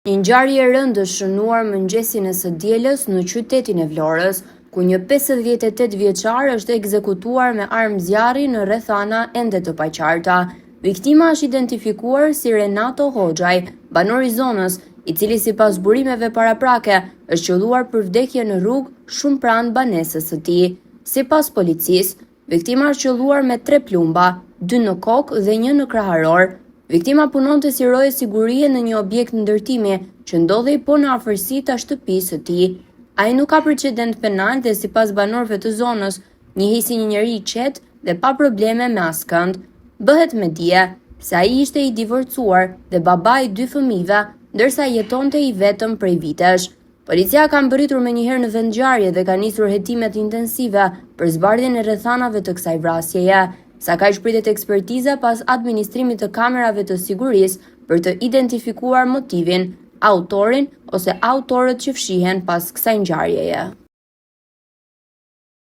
Një ngjarje e rëndë është shënuar mëngjesin e së dielës në qytetin e Vlorës, ku një 58 vjeçar është ekzekutuar me armë zjarri në rrethana ende të paqarta. Viktima është identifikuar si Renato Hoxhaj, banor i zonës, i cili sipas burimeve paraprake është qelluar për vdekje në rrugë shumë pranë banesës së tij. Sipas policisë, viktima është qelluar me 3 plumba, 2 në kokë dhe 1 në kraharor. Viktima punonte si roje sigurie në një objekt ndërtimi që ndodhej po në afërsi të shtëpisë së tij. Ai nuk ka precedent penal dhe sipas banorëve të zonës, njihej si një njeri i qetë dhe pa probleme me askënd. Bëhet me dije se ai ishte i divorcuar dhe baba i 2 fëmijëve, ndërsa jetonte i vetëm prej vitesh. Policia ka mbërritur menjëherë në vend ngjarje dhe ka nisur hetimet intensive për zbardhjen e rrethanave të kësaj vrasjeje. Sa ka shpritet ekspertiza pas administrimit të kamerave të sigurisë për të identifikuar motivin, autorin ose autorët që fshihen pas kësaj ngjarjeje.